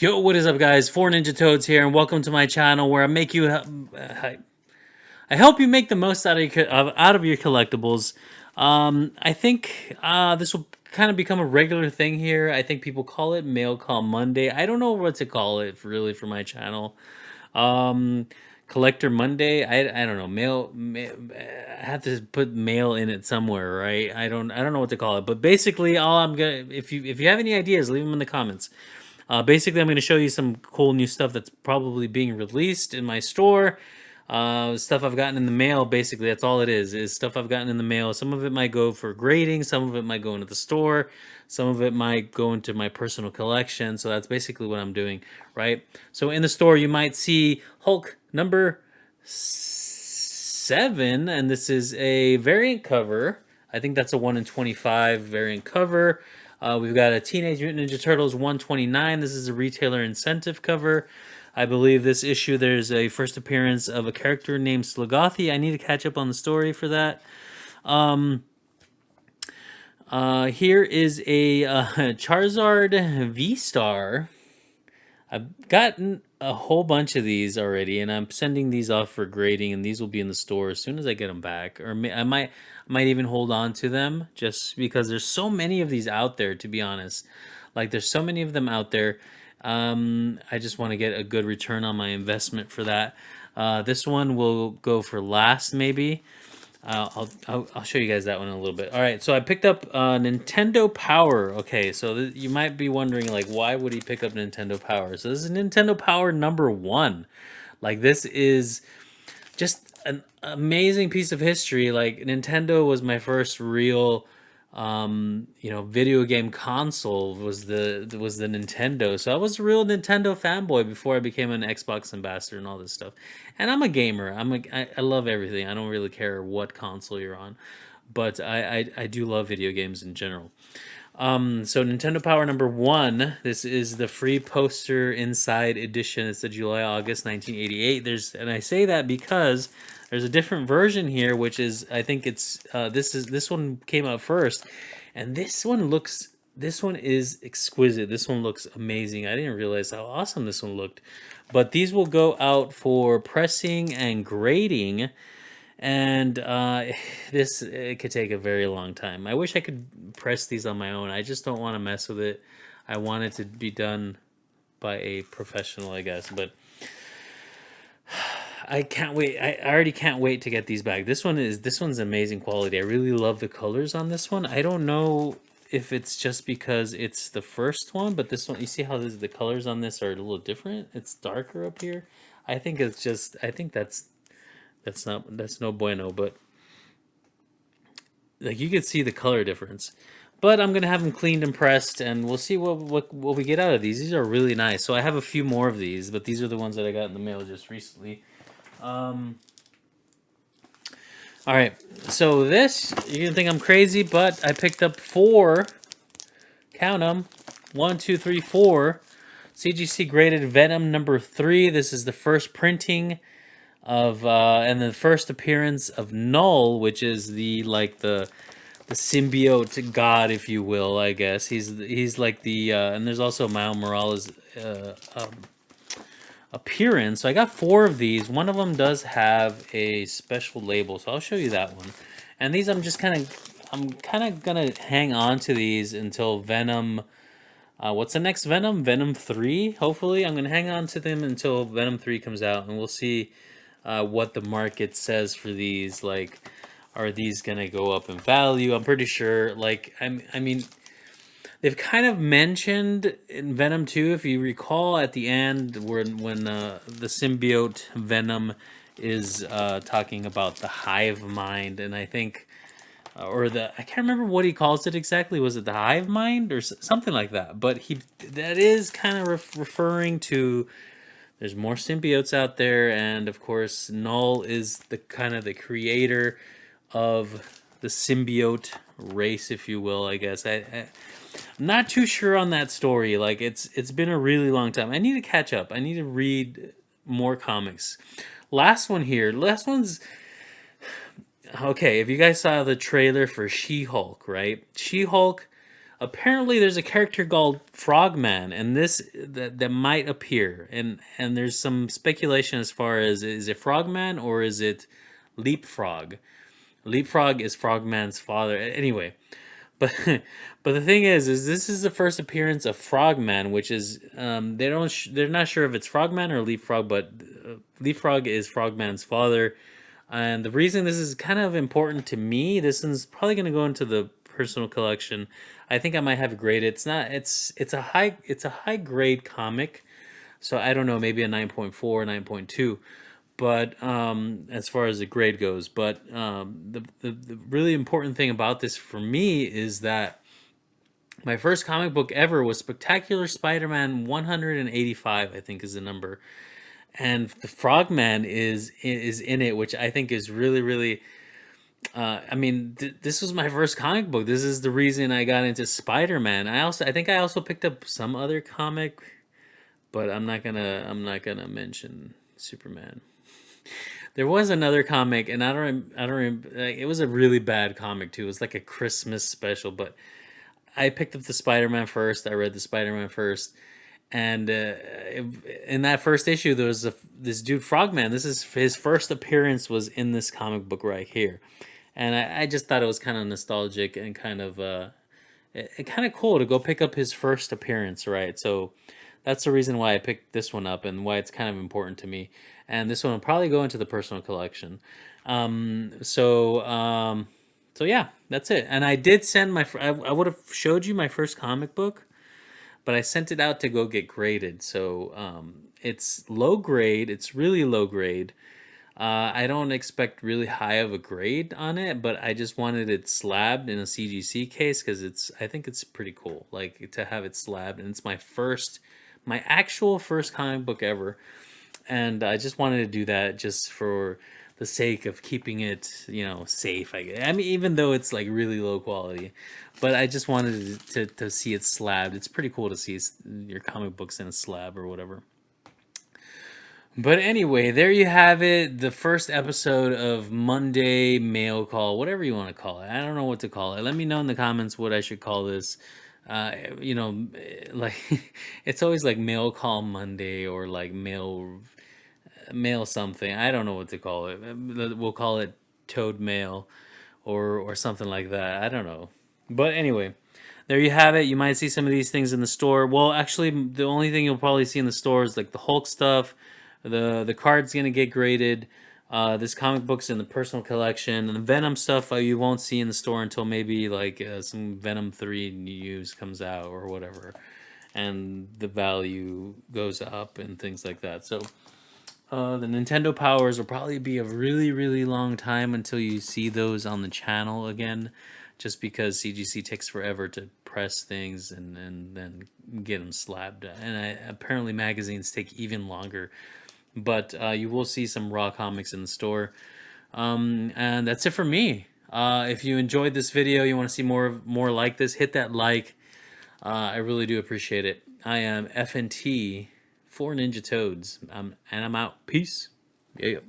Yo, what is up, guys? Four Ninja Toads here, and welcome to my channel where I make you, I help you make the most out of your collectibles. I think this will kind of become a regular thing here. I think people call it Mail Call Monday. I don't know what to call it really for my channel. Um, Collector Monday. I don't know. I have to put mail in it somewhere, right? I don't know what to call it. But basically, all I'm gonna if you have any ideas, leave them in the comments. Basically, I'm going to show you some cool new stuff that's probably being released in my store. Stuff I've gotten in the mail. Basically, that's all it is stuff I've gotten in the mail. Some of it might go for grading. Some of it might go into the store. Some of it might go into my personal collection. So that's basically what I'm doing, right? So in the store, you might see Hulk number 7, and this is a variant cover. I think that's a 1 in 25 variant cover. We've got a Teenage Mutant Ninja Turtles 129. This is a retailer incentive cover. I believe this issue there's a first appearance of a character named Slogothi. I need to catch up on the story for that. Here is a Charizard V-Star. I've gotten a whole bunch of these already, and I'm sending these off for grading, and these will be in the store as soon as I get them back. Or I might even hold on to them just because there's so many of these out there, to be honest. Like, there's so many of them out there. I just want to get a good return on my investment for that. This one will go for last, maybe. I'll show you guys that one in a little bit. All right, so I picked up Nintendo Power. Okay, so you might be wondering, like, why would he pick up Nintendo Power? So this is Nintendo Power number 1. Like, this is just an amazing piece of history. Like, Nintendo was my first real video game console was the Nintendo. So I was a real Nintendo fanboy before I became an Xbox ambassador and all this stuff. And I'm a gamer. I love everything. I don't really care what console you're on, but I do love video games in general. So Nintendo Power number 1. This is the free poster inside edition. It's the July-August 1988. And I say that because there's a different version here, which is, I think it's this one came out first, and this one is exquisite. This one looks amazing. I didn't realize how awesome this one looked. But these will go out for pressing and grading. And this it could take a very long time. I wish I could press these on my own. I just don't want to mess with it. I want it to be done by a professional, I guess. But I can't wait. I already can't wait to get these back. This one's amazing quality. I really love the colors on this one. I don't know if it's just because it's the first one, but this one, you see how the colors on this are a little different. It's darker up here. I think that's no bueno, but like, you could see the color difference. But I'm gonna have them cleaned and pressed, and we'll see what we get out of these. These are really nice. So I have a few more of these, but these are the ones that I got in the mail just recently. All right, so this, you're gonna think I'm crazy, but I picked up 4. Count them: 1, 2, 3, 4. CGC graded Venom number 3. This is the first printing of and the first appearance of Null, which is the symbiote god, if you will. I guess he's like the and there's also Miles Morales appearance. So I got 4 of these. One of them does have a special label, so I'll show you that one. And these I'm kind of gonna hang on to these until Venom. What's the next Venom? Venom 3, hopefully. I'm going to hang on to them until Venom 3 comes out, and we'll see what the market says for these. Like, are these going to go up in value? I'm pretty sure, like, I mean, they've kind of mentioned in Venom 2, if you recall, at the end, when the symbiote Venom is talking about the hive mind, and I think... I can't remember what he calls it exactly. Was it the hive mind or something like that? But that is kind of referring to, there's more symbiotes out there, and of course Null is the kind of the creator of the symbiote race, if you will. I guess I'm not too sure on that story. Like, it's been a really long time. I need to catch up. I need to read more comics. Last one's. Okay, if you guys saw the trailer for She-Hulk, right? She-Hulk apparently there's a character called Frogman, and that might appear, and there's some speculation as far as, is it Frogman or is it Leapfrog? Leapfrog is Frogman's father. Anyway, but but the thing is this is the first appearance of Frogman, which is they're not sure if it's Frogman or Leapfrog, but Leapfrog is Frogman's father. And the reason this is kind of important to me, this is probably going to go into the personal collection. I think I might have a grade. It's not. It's a high grade comic, so I don't know, maybe a 9.4, 9.2. But as far as the grade goes, but the really important thing about this for me is that my first comic book ever was Spectacular Spider-Man 185, I think is the number, and the Frogman is in it, which I think is really really. I mean, this was my first comic book. This is the reason I got into Spider-Man. I think I also picked up some other comic, but I'm not gonna mention Superman. There was another comic, and I don't remember. Like, it was a really bad comic too. It was like a Christmas special, but I picked up the Spider-Man first. I read the Spider-Man first, and in that first issue, there was this dude Frogman. This is his first appearance was in this comic book right here, and I just thought it was kind of nostalgic and kind of kind of cool to go pick up his first appearance, right? So that's the reason why I picked this one up and why it's kind of important to me. And this one will probably go into the personal collection. So yeah, that's it. And I did send I would have showed you my first comic book, but I sent it out to go get graded. So it's low grade. It's really low grade. I don't expect really high of a grade on it, but I just wanted it slabbed in a CGC case because I think it's pretty cool, like to have it slabbed, and it's my actual first comic book ever, and I just wanted to do that just for the sake of keeping it, safe. I guess. I mean, even though it's like really low quality, but I just wanted to see it slabbed. It's pretty cool to see your comic books in a slab or whatever. But anyway, there you have it. The first episode of Monday Mail Call, whatever you want to call it. I don't know what to call it. Let me know in the comments what I should call this. Like it's always like Mail Call Monday or like mail something. I don't know what to call it. We'll call it Toad Mail or something like that. I don't know. But anyway, there you have it. You might see some of these things in the store. Well, actually, the only thing you'll probably see in the store is like the Hulk stuff. The card's gonna get graded. This comic book's in the personal collection, and the Venom stuff you won't see in the store until maybe like some Venom 3 news comes out or whatever, and the value goes up and things like that. So the Nintendo Powers will probably be a really really long time until you see those on the channel again, just because CGC takes forever to press things and then get them slabbed, and apparently magazines take even longer. But you will see some raw comics in the store. And that's it for me. If you enjoyed this video, you want to see more like this, hit that like. I really do appreciate it. I am FNT for Ninja Toads. And I'm out. Peace. Yeah.